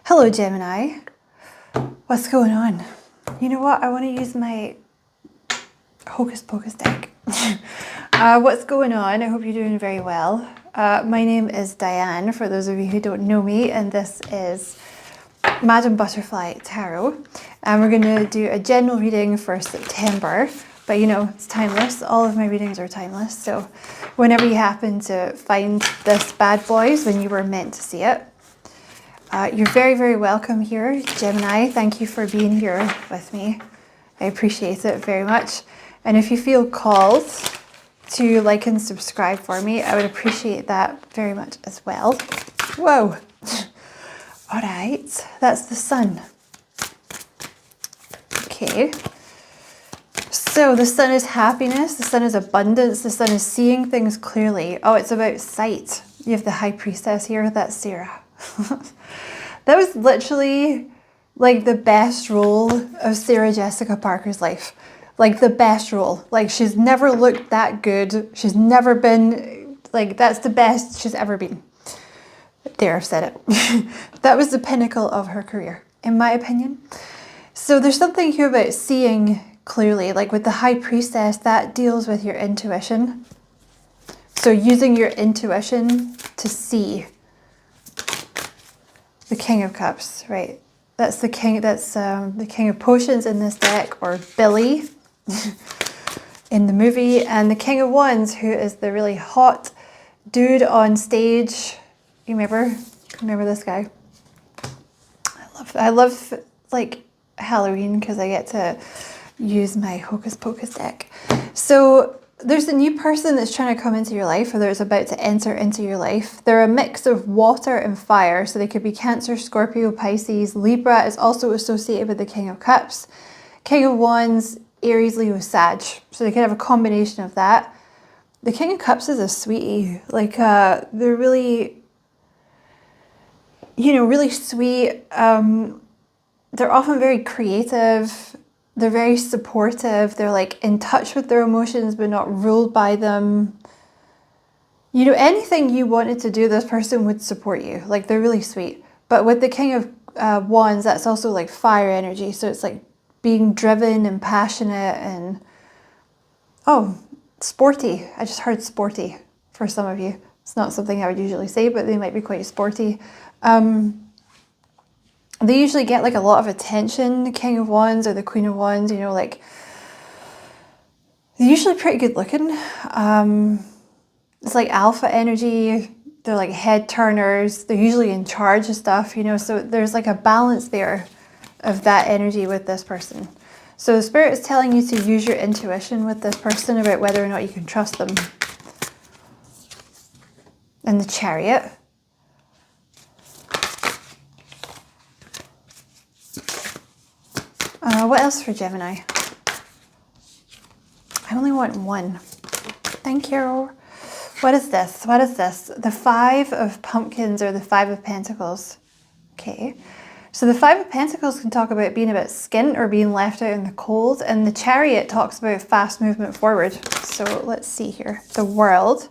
Hello, Gemini. What's going on? You know what? I want to use my hocus pocus deck. What's going on? I hope you're doing very well. My name is Diane, for those of you who don't know me, and this is Madam Butterfly Tarot. And we're going to do a general reading for September, but you know, it's timeless. All of my readings are timeless. So whenever you happen to find this bad boys when you were meant to see it, you're very, very welcome here, Gemini. Thank you for being here with me. I appreciate it very much. And if you feel called to like and subscribe for me, I would appreciate that very much as well. Whoa. All right, that's the sun. Okay. So the sun is happiness, the sun is abundance, the sun is seeing things clearly. Oh, it's about sight. You have the High Priestess here, that's Sarah. That was literally like the best role of Sarah Jessica Parker's life. Like the best role. Like she's never looked that good. She's never been, like that's the best she's ever been. There, I've said it. That was the pinnacle of her career, in my opinion. So there's something here about seeing clearly. Like with the High Priestess, that deals with your intuition. So using your intuition to see. The King of Cups, right? That's the king. That's the King of Potions in this deck, or Billy in the movie, and the King of Wands, who is the really hot dude on stage. You remember this guy? I love like Halloween because I get to use my hocus pocus deck. So there's a new person that's trying to come into your life, or that's about to enter into your life. They're a mix of water and fire, so they could be Cancer, Scorpio, Pisces. Libra is also associated with the King of Cups. King of Wands, Aries, Leo, Sag. So they could have a combination of that. The King of Cups is a sweetie. Like, they're really, really sweet. They're often very creative. They're very supportive. They're like in touch with their emotions, but not ruled by them. You know, anything you wanted to do, this person would support you. Like they're really sweet. But with the King of Wands, that's also like fire energy. So it's like being driven and passionate and, oh, sporty. I just heard sporty for some of you. It's not something I would usually say, but they might be quite sporty. They usually get like a lot of attention, the King of Wands or the Queen of Wands, you know, like they're usually pretty good looking. It's like alpha energy. They're like head turners. They're usually in charge of stuff, you know, so there's like a balance there of that energy with this person. So the Spirit is telling you to use your intuition with this person about whether or not you can trust them. And the Chariot. What else for Gemini? I only want one. Thank you. What is this? What is this? The Five of Pumpkins or the Five of Pentacles. Okay. So the Five of Pentacles can talk about being a bit skint or being left out in the cold. And the Chariot talks about fast movement forward. So let's see here. The World.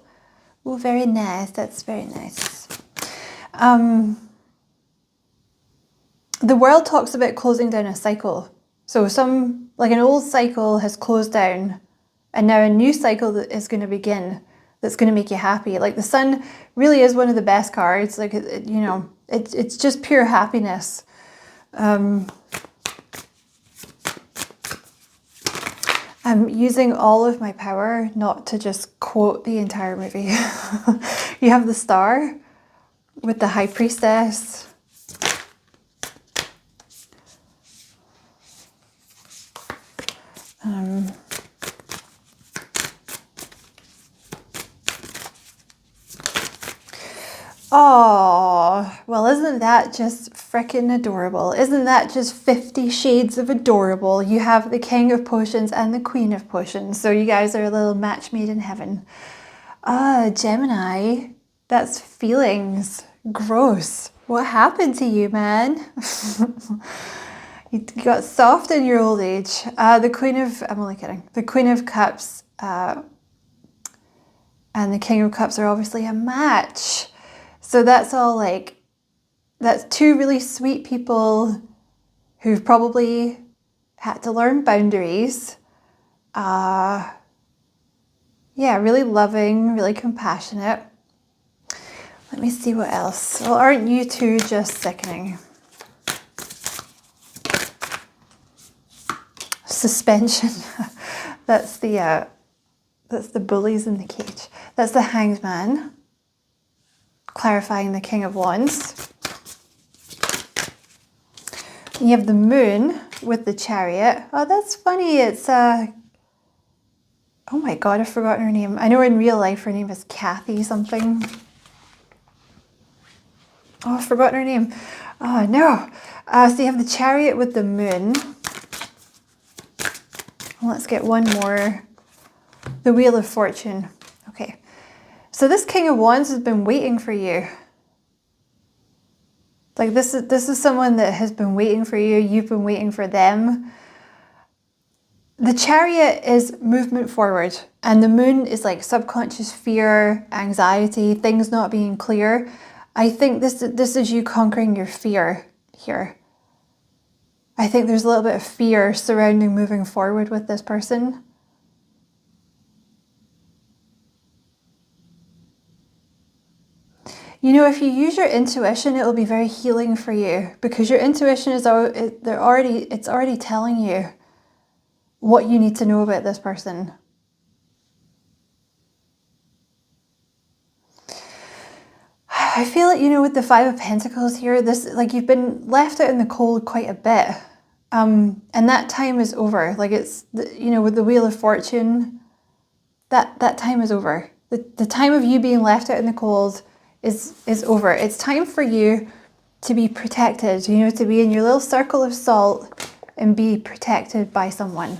Oh, very nice. That's very nice. The World talks about closing down a cycle. So like an old cycle has closed down and now a new cycle that is going to begin that's going to make you happy. Like the Sun really is one of the best cards. Like, it's just pure happiness. I'm using all of my power not to just quote the entire movie. You have the Star with the High Priestess. Oh, well, isn't that just freaking adorable? Isn't that just 50 shades of adorable? You have the King of Potions and the Queen of Potions. So you guys are a little match made in heaven. Gemini, that's feelings. Gross. What happened to you, man? You got soft in your old age. I'm only kidding. The Queen of Cups and the King of Cups are obviously a match. So that's all like That's two really sweet people who've probably had to learn boundaries. Yeah, really loving, really compassionate. Let me see what else. Well, aren't you two just sickening? Suspension. That's the bullies in the cage. That's the Hanged Man, clarifying the King of Wands. You have the Moon with the Chariot. Oh, that's funny. It's oh my God, I've forgotten her name. I know in real life her name is Kathy something. Oh, I've forgotten her name. Oh no. So you have the Chariot with the Moon. Let's get one more. The Wheel of Fortune. Okay. So this King of Wands has been waiting for you. Like this is someone that has been waiting for you. You've been waiting for them. The Chariot is movement forward, and the Moon is like subconscious fear, anxiety, things not being clear. I think this is you conquering your fear here. I think there's a little bit of fear surrounding moving forward with this person. You know, if you use your intuition, it will be very healing for you, because your intuition is already telling you what you need to know about this person. I feel like, you know, with the Five of Pentacles here, this, like, you've been left out in the cold quite a bit. And that time is over. Like, it's, you know, with the Wheel of Fortune, that time is over. The time of you being left out in the cold is over. It's time for you to be protected, you know, to be in your little circle of salt and be protected by someone,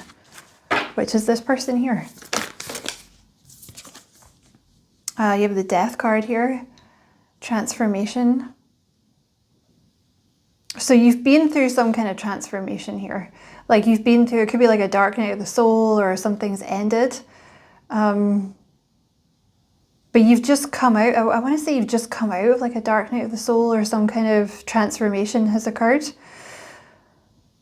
which is this person here. You have the Death card here. Transformation. So you've been through some kind of transformation here. Like you've been through, it could be like a dark night of the soul or something's ended. But you've just come out, I want to say you've just come out of like a dark night of the soul, or some kind of transformation has occurred.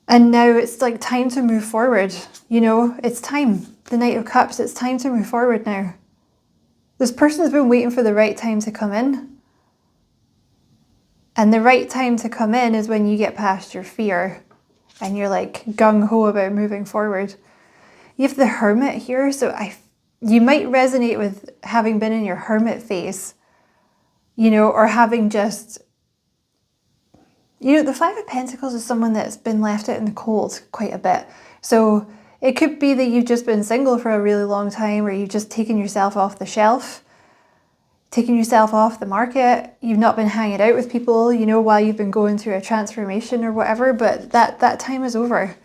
And now it's like time to move forward. You know, it's time. The Knight of Cups, it's time to move forward now. This person has been waiting for the right time to come in. And the right time to come in is when you get past your fear and you're like gung-ho about moving forward. You have the Hermit here, so you might resonate with having been in your hermit phase, you know, or having just, you know, the Five of Pentacles is someone that's been left out in the cold quite a bit. So it could be that you've just been single for a really long time, or you've just taken yourself off the shelf, taking yourself off the market. You've not been hanging out with people, you know, while you've been going through a transformation or whatever, but that time is over.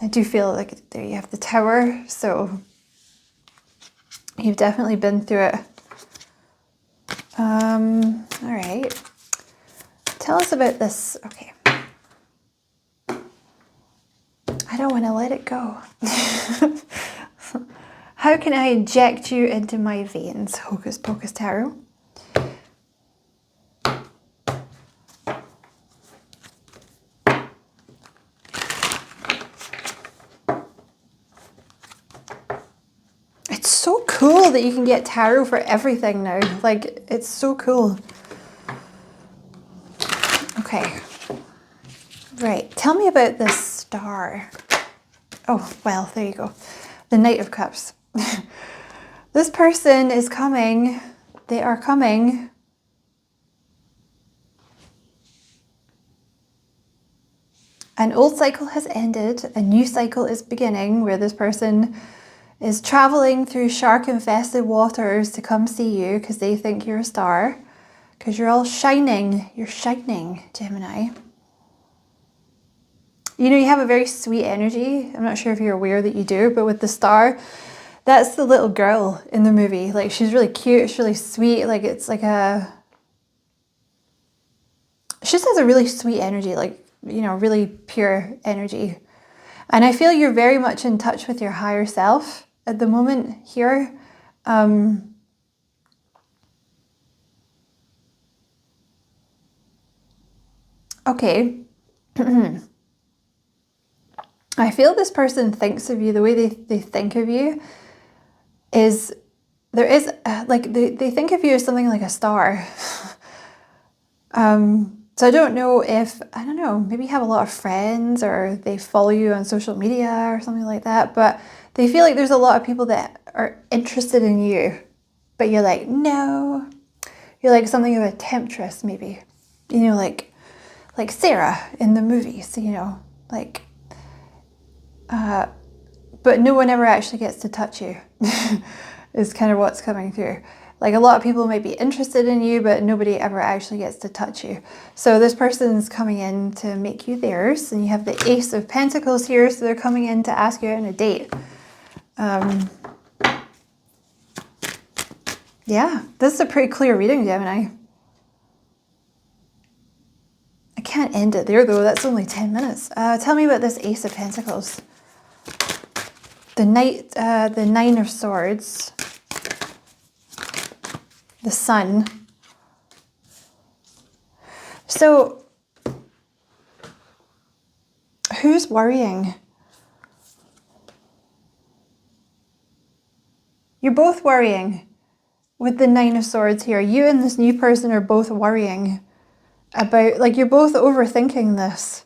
I do feel like there you have the Tower, so you've definitely been through it. All right. Tell us about this. Okay. I don't want to let it go. How can I inject you into my veins? Hocus Pocus Tarot. It's so cool that you can get tarot for everything now. Like, it's so cool. Okay. Right. Tell me about this star. Oh, well, there you go. The Knight of Cups. This person is coming. They are coming. An old cycle has ended. A new cycle is beginning, where this person is traveling through shark-infested waters to come see you because they think you're a star. Because you're all shining. You're shining, Gemini. You know, you have a very sweet energy. I'm not sure if you're aware that you do, but with the star, that's the little girl in the movie. Like, she's really cute, she's really sweet. Like, it's like she just has a really sweet energy, like, you know, really pure energy. And I feel you're very much in touch with your higher self at the moment here. Okay. I feel this person thinks of you, the way they think of you is, there is, like, they think of you as something like a star. So I don't know if, I don't know, maybe you have a lot of friends or they follow you on social media or something like that, but they feel like there's a lot of people that are interested in you, but you're like, no. You're like something of a temptress, maybe. You know, like Sarah in the movies, you know, like, but no one ever actually gets to touch you, is kind of what's coming through. Like, a lot of people might be interested in you, but nobody ever actually gets to touch you. So this person's coming in to make you theirs, and you have the Ace of Pentacles here, so they're coming in to ask you out on a date. Yeah, this is a pretty clear reading, Gemini. I can't end it there, though. That's only 10 minutes. Tell me about this Ace of Pentacles. The Nine of Swords. The Sun. So, who's worrying? You're both worrying with the Nine of Swords here. You and this new person are both worrying about, like, you're both overthinking this.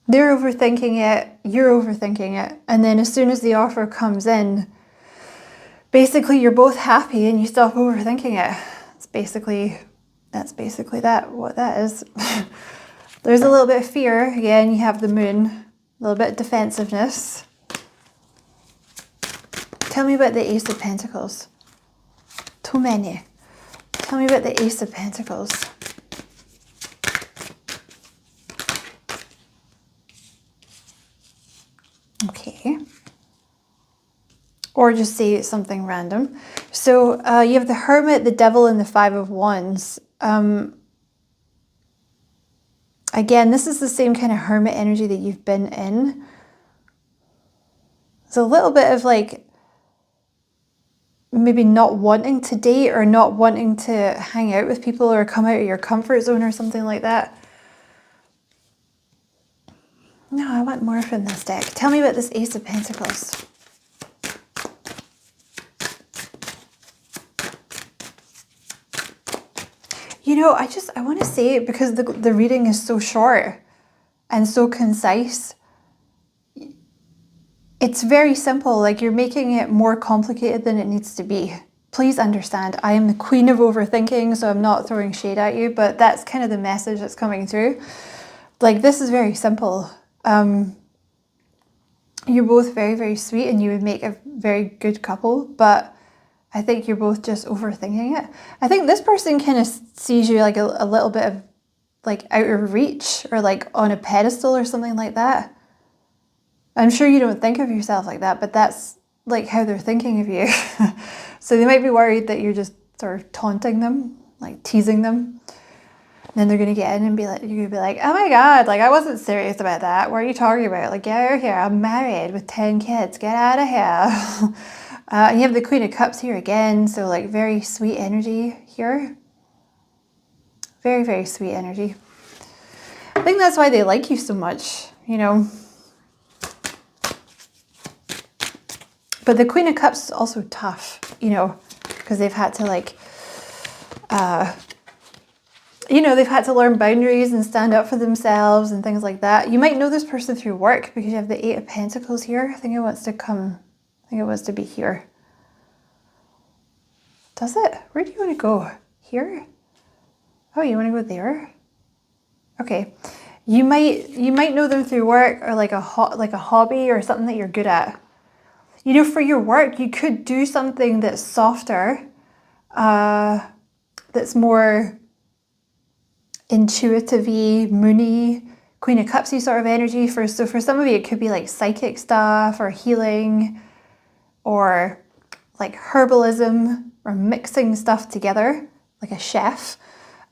They're overthinking it, you're overthinking it, and then as soon as the offer comes in, basically you're both happy and you stop overthinking it. That's basically what that is. There's a little bit of fear. Again, you have the Moon, a little bit of defensiveness. Tell me about the Ace of Pentacles. Too many. Tell me about the Ace of Pentacles. Okay. Or just say something random. So you have the Hermit, the Devil, and the Five of Wands. Again, this is the same kind of Hermit energy that you've been in. It's a little bit of like maybe not wanting to date or not wanting to hang out with people or come out of your comfort zone or something like that. No, I want more from this deck. Tell me about this Ace of Pentacles. You know, I want to say, because the reading is so short and so concise, it's very simple. Like, you're making it more complicated than it needs to be. Please understand, I am the queen of overthinking, so I'm not throwing shade at you, but that's kind of the message that's coming through. Like, this is very simple. You're both very, very sweet and you would make a very good couple, but I think you're both just overthinking it. I think this person kind of sees you like a little bit of like out of reach or like on a pedestal or something like that. I'm sure you don't think of yourself like that, but that's like how they're thinking of you. So they might be worried that you're just sort of taunting them, like teasing them. And then they're going to get in and be like, you're going to be like, oh my God, like I wasn't serious about that. What are you talking about? Like, get out of here. I'm married with 10 kids. Get out of here. And you have the Queen of Cups here again. So like very sweet energy here. Very, very sweet energy. I think that's why they like you so much, you know. But the Queen of Cups is also tough, you know, because they've had to like, you know, they've had to learn boundaries and stand up for themselves and things like that. You might know this person through work because you have the Eight of Pentacles here. I think it wants to come, I think it wants to be here. Does it? Where do you want to go? Here? Oh, you want to go there? Okay. You might know them through work or like a hobby or something that you're good at. You know, for your work, you could do something that's softer, that's more intuitive-y, moony, Queen of Cups-y sort of energy. So for some of you, it could be like psychic stuff or healing or like herbalism or mixing stuff together, like a chef.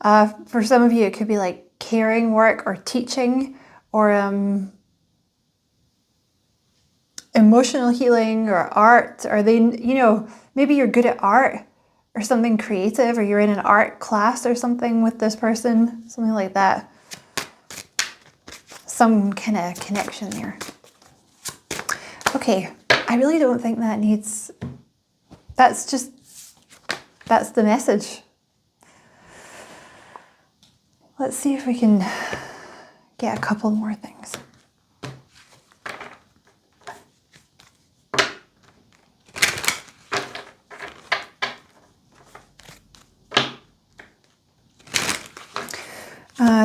For some of you, it could be like caring work or teaching or emotional healing or art. Or they, you know, maybe you're good at art or something creative, or you're in an art class or something with this person, something like that. Some kind of connection there. Okay, I really don't think that needs, that's the message. Let's see if we can get a couple more things.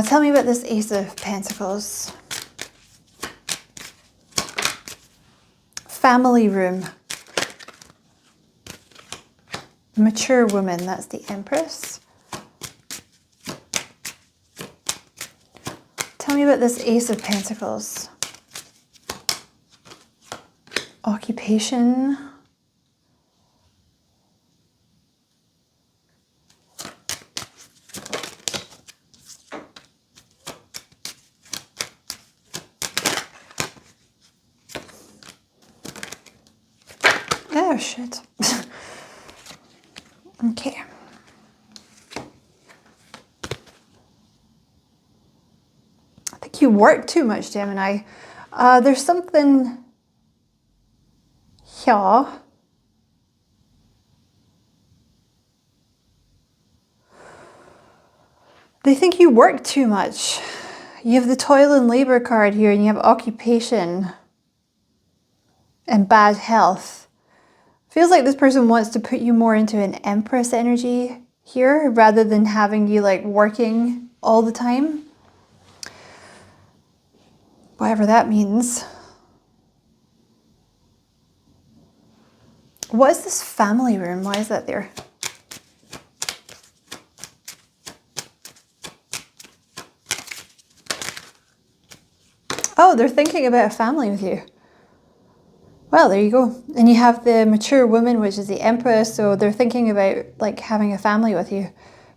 Tell me about this Ace of Pentacles. Family room. Mature woman, that's the Empress. Tell me about this Ace of Pentacles. Occupation. Oh, shit. Okay. I think you work too much, Gemini. There's something here. They think you work too much. You have the toil and labor card here, and you have occupation and bad health. Feels like this person wants to put you more into an Empress energy here rather than having you like working all the time. Whatever that means. What is this family room? Why is that there? Oh, they're thinking about a family with you. Well, there you go. And you have the mature woman, which is the Empress. So they're thinking about like having a family with you,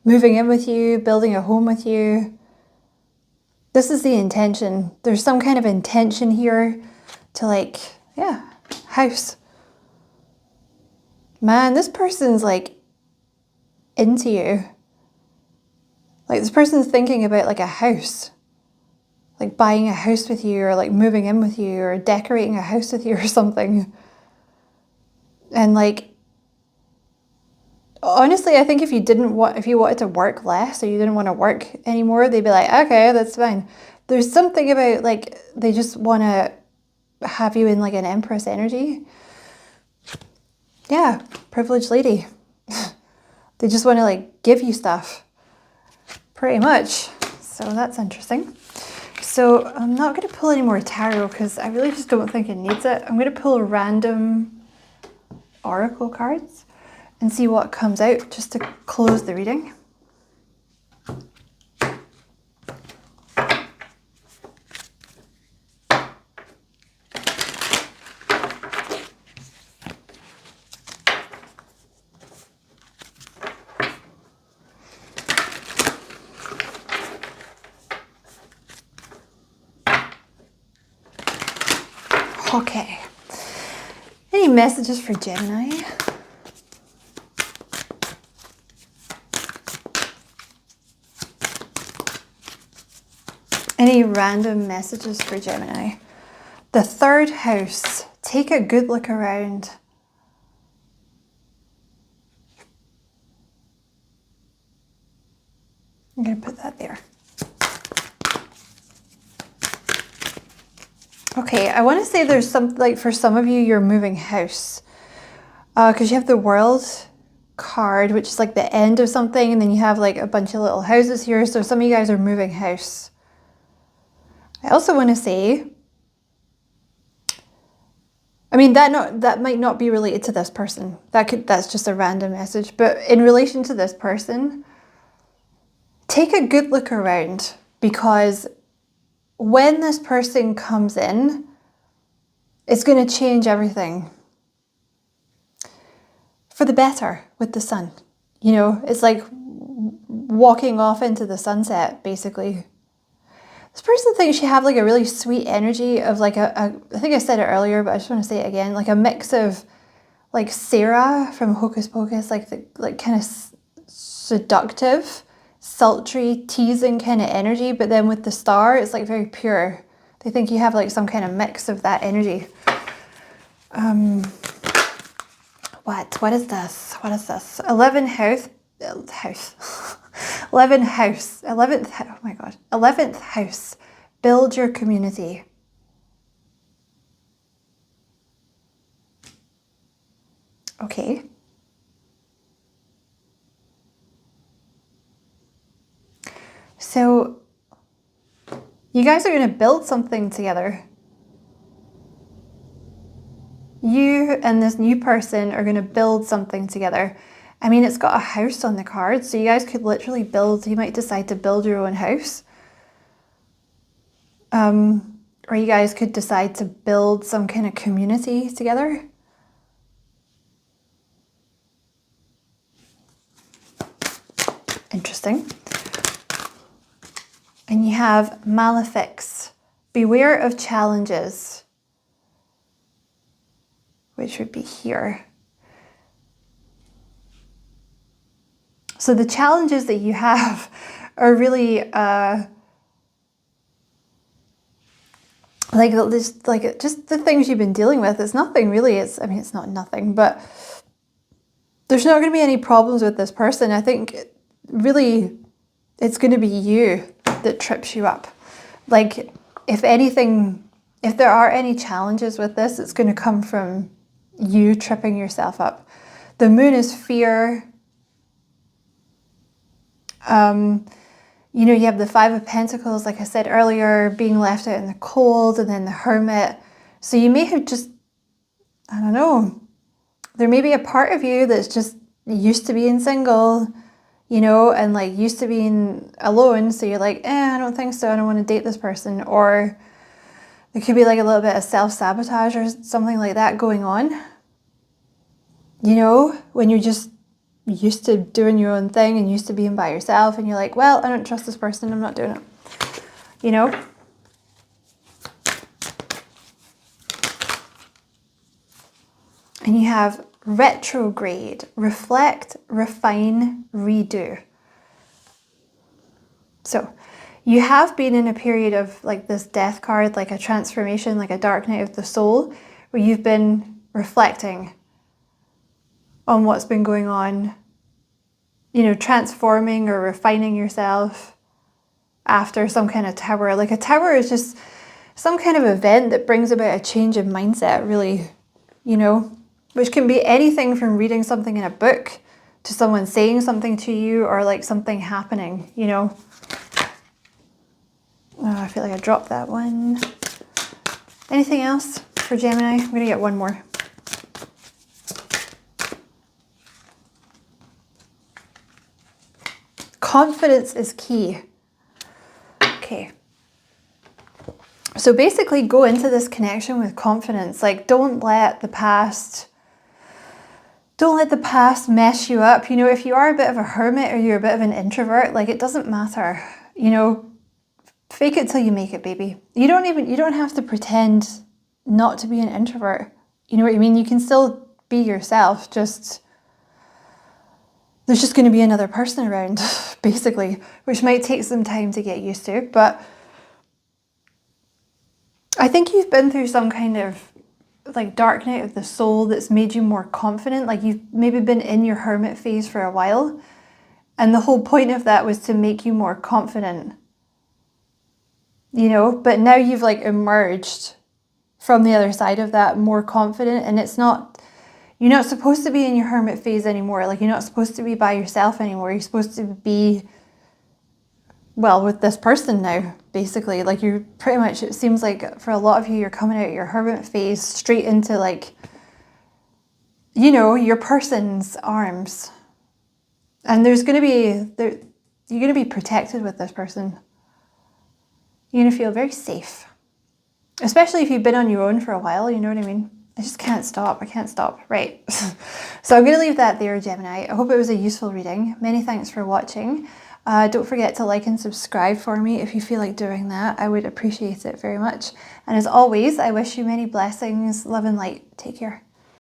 moving in with you, building a home with you. This is the intention. There's some kind of intention here to like, yeah, house. Man, this person's like into you. Like this person's thinking about like a house. Like buying a house with you, or like moving in with you, or decorating a house with you or something. And like, honestly, I think if you wanted to work less, or you didn't want to work anymore, they'd be like, okay, that's fine. There's something about like, they just want to have you in like an Empress energy. Yeah, privileged lady. They just want to like give you stuff. Pretty much. So that's interesting. So I'm not going to pull any more tarot because I really just don't think it needs it. I'm going to pull random oracle cards and see what comes out just to close the reading. Okay. Any messages for Gemini? Any random messages for Gemini? The third house. Take a good look around. I'm going to put that there. Okay, I want to say there's some, like for some of you, you're moving house. Because you have the World card, which is like the end of something, and then you have like a bunch of little houses here. So some of you guys are moving house. I also want to say, I mean, that might not be related to this person. That's just a random message. But in relation to this person, take a good look around, because when this person comes in, it's going to change everything for the better with the sun. You know, it's like walking off into the sunset, basically. This person thinks you have like a really sweet energy of like I think I said it earlier, but I just want to say it again, like a mix of like Sarah from Hocus Pocus, like the kind of seductive, sultry, teasing kind of energy, but then with the star, it's like very pure. They think you have like some kind of mix of that energy. What is this? What is this? 11th house. 11th, oh my God. 11th house. Build your community. Okay. So you guys are going to build something together. You and this new person are going to build something together. I mean, it's got a house on the card, so you guys could literally build, you might decide to build your own house. Or you guys could decide to build some kind of community together. Interesting. And you have Malefics. Beware of challenges, which would be here. So the challenges that you have are really just the things you've been dealing with. It's nothing really. I mean, it's not nothing, but there's not going to be any problems with this person. I think really it's going to be you that trips you up. Like, if anything, if there are any challenges with this, it's going to come from you tripping yourself up. The moon is fear. You know, you have the 5 of Pentacles, like I said earlier, being left out in the cold, and then the Hermit. So you may have just, I don't know, there may be a part of you that's just used to being single, you know, and like used to being alone. So you're like, I don't think so. I don't want to date this person. Or there could be like a little bit of self-sabotage or something like that going on. You know, when you're just used to doing your own thing and used to being by yourself, and you're like, well, I don't trust this person, I'm not doing it. You know? And you have retrograde, reflect, refine, redo. So you have been in a period of like this death card, like a transformation, like a dark night of the soul, where you've been reflecting on what's been going on, you know, transforming or refining yourself after some kind of tower. Like a tower is just some kind of event that brings about a change in mindset, really, you know, which can be anything from reading something in a book to someone saying something to you, or like something happening, you know. Oh, I feel like I dropped that one. Anything else for Gemini? I'm going to get one more. Confidence is key. Okay. So basically go into this connection with confidence. Like, don't let the past mess you up. You know, if you are a bit of a hermit or you're a bit of an introvert, like, it doesn't matter. You know, fake it till you make it, baby. You don't have to pretend not to be an introvert. You know what I mean? You can still be yourself, just there's just going to be another person around, basically, which might take some time to get used to. But I think you've been through some kind of like dark night of the soul that's made you more confident. Like, you've maybe been in your hermit phase for a while, and the whole point of that was to make you more confident, you know. But now you've like emerged from the other side of that more confident, and you're not supposed to be in your hermit phase anymore. Like, you're not supposed to be by yourself anymore. You're supposed to be, well, with this person now, basically. Like, you're pretty much, it seems like for a lot of you, you're coming out of your hermit phase straight into like, you know, your person's arms. And you're going to be protected with this person. You're going to feel very safe. Especially if you've been on your own for a while, you know what I mean? I just can't stop. I can't stop. Right. So I'm going to leave that there, Gemini. I hope it was a useful reading. Many thanks for watching. Don't forget to like and subscribe for me if you feel like doing that. I would appreciate it very much. And as always, I wish you many blessings, love and light. Take care.